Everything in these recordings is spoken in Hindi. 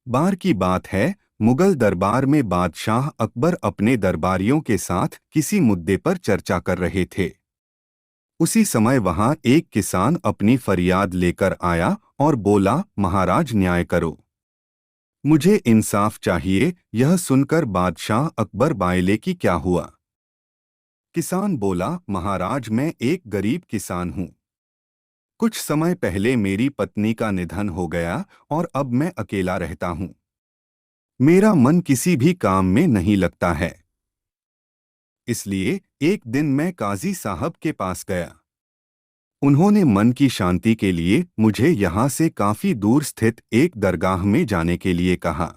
बार की बात है, मुगल दरबार में बादशाह अकबर अपने दरबारियों के साथ किसी मुद्दे पर चर्चा कर रहे थे। उसी समय वहां एक किसान अपनी फरियाद लेकर आया और बोला, महाराज न्याय करो, मुझे इंसाफ चाहिए। यह सुनकर बादशाह अकबर बायले कि क्या हुआ। किसान बोला, महाराज मैं एक गरीब किसान हूँ। कुछ समय पहले मेरी पत्नी का निधन हो गया और अब मैं अकेला रहता हूँ। मेरा मन किसी भी काम में नहीं लगता है। इसलिए एक दिन मैं काजी साहब के पास गया। उन्होंने मन की शांति के लिए मुझे यहाँ से काफी दूर स्थित एक दरगाह में जाने के लिए कहा।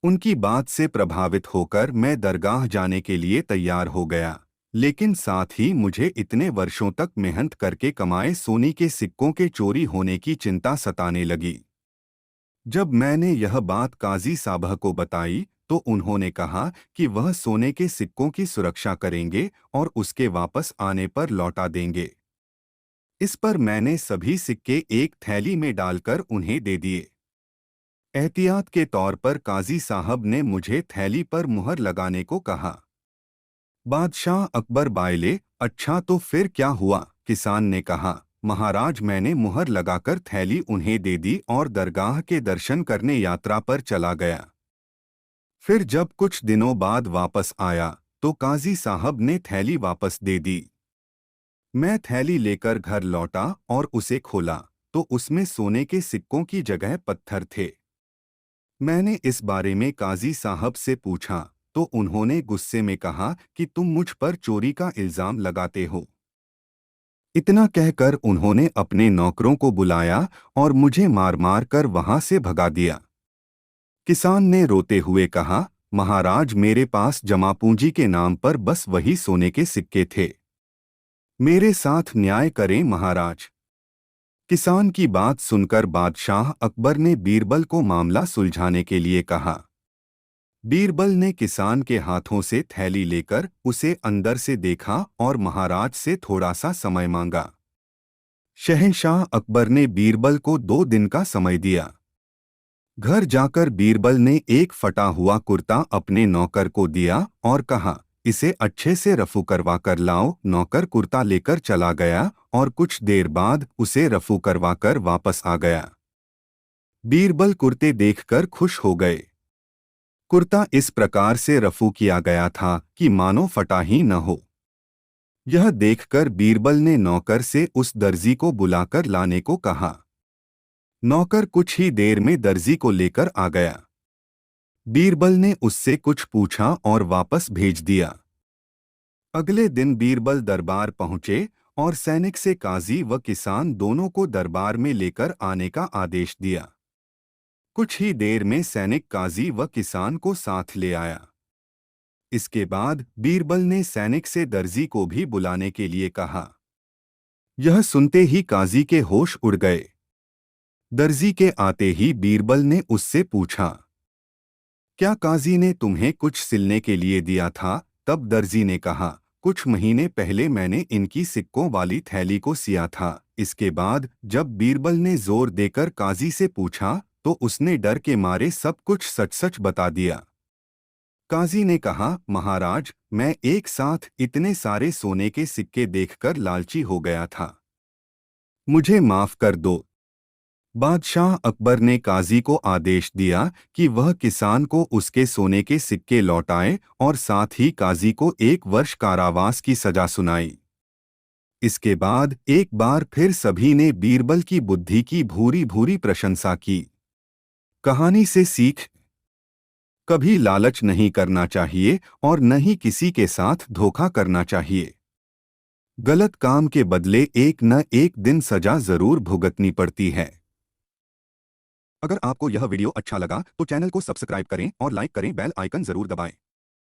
उनकी बात से प्रभावित होकर मैं दरगाह जाने के लिए तैयार हो गया, लेकिन साथ ही मुझे इतने वर्षों तक मेहनत करके कमाए सोने के सिक्कों के चोरी होने की चिंता सताने लगी। जब मैंने यह बात काजी साहब को बताई तो उन्होंने कहा कि वह सोने के सिक्कों की सुरक्षा करेंगे और उसके वापस आने पर लौटा देंगे। इस पर मैंने सभी सिक्के एक थैली में डालकर उन्हें दे दिए। एहतियात के तौर पर काजी साहब ने मुझे थैली पर मुहर लगाने को कहा। बादशाह अकबर बायले, अच्छा तो फिर क्या हुआ? किसान ने कहा, महाराज मैंने मुहर लगाकर थैली उन्हें दे दी और दरगाह के दर्शन करने यात्रा पर चला गया। फिर जब कुछ दिनों बाद वापस आया तो काजी साहब ने थैली वापस दे दी। मैं थैली लेकर घर लौटा और उसे खोला तो उसमें सोने के सिक्कों की जगह पत्थर थे। मैंने इस बारे में काजी साहब से पूछा तो उन्होंने गुस्से में कहा कि तुम मुझ पर चोरी का इल्जाम लगाते हो। इतना कहकर उन्होंने अपने नौकरों को बुलाया और मुझे मार मार कर वहां से भगा दिया। किसान ने रोते हुए कहा, महाराज मेरे पास जमा पूंजी के नाम पर बस वही सोने के सिक्के थे। मेरे साथ न्याय करें महाराज। किसान की बात सुनकर बादशाह अकबर ने बीरबल को मामला सुलझाने के लिए कहा। बीरबल ने किसान के हाथों से थैली लेकर उसे अंदर से देखा और महाराज से थोड़ा सा समय मांगा। शहंशाह अकबर ने बीरबल को 2 दिन का समय दिया। घर जाकर बीरबल ने एक फटा हुआ कुर्ता अपने नौकर को दिया और कहा, इसे अच्छे से रफू करवा कर लाओ। नौकर कुर्ता लेकर चला गया और कुछ देर बाद उसे रफू करवा कर वापस आ गया। बीरबल कुर्ते देखकर खुश हो गए। कुर्ता इस प्रकार से रफू किया गया था कि मानो फटा ही न हो। यह देखकर बीरबल ने नौकर से उस दर्जी को बुलाकर लाने को कहा। नौकर कुछ ही देर में दर्जी को लेकर आ गया। बीरबल ने उससे कुछ पूछा और वापस भेज दिया। अगले दिन बीरबल दरबार पहुंचे और सैनिक से काजी व किसान दोनों को दरबार में लेकर आने का आदेश दिया। कुछ ही देर में सैनिक काजी व किसान को साथ ले आया। इसके बाद बीरबल ने सैनिक से दर्जी को भी बुलाने के लिए कहा। यह सुनते ही काजी के होश उड़ गए। दर्जी के आते ही बीरबल ने उससे पूछा, क्या काजी ने तुम्हें कुछ सिलने के लिए दिया था? तब दर्जी ने कहा, कुछ महीने पहले मैंने इनकी सिक्कों वाली थैली को सिया था। इसके बाद जब बीरबल ने जोर देकर काजी से पूछा तो उसने डर के मारे सब कुछ सच सच बता दिया। काजी ने कहा, महाराज मैं एक साथ इतने सारे सोने के सिक्के देखकर लालची हो गया था, मुझे माफ कर दो। बादशाह अकबर ने काजी को आदेश दिया कि वह किसान को उसके सोने के सिक्के लौटाए और साथ ही काजी को 1 वर्ष कारावास की सजा सुनाई। इसके बाद एक बार फिर सभी ने बीरबल की बुद्धि की भूरी भूरी प्रशंसा की। कहानी से सीख, कभी लालच नहीं करना चाहिए और न ही किसी के साथ धोखा करना चाहिए। गलत काम के बदले एक न एक दिन सजा जरूर भुगतनी पड़ती है। अगर आपको यह वीडियो अच्छा लगा तो चैनल को सब्सक्राइब करें और लाइक करें, बेल आइकन जरूर दबाएं।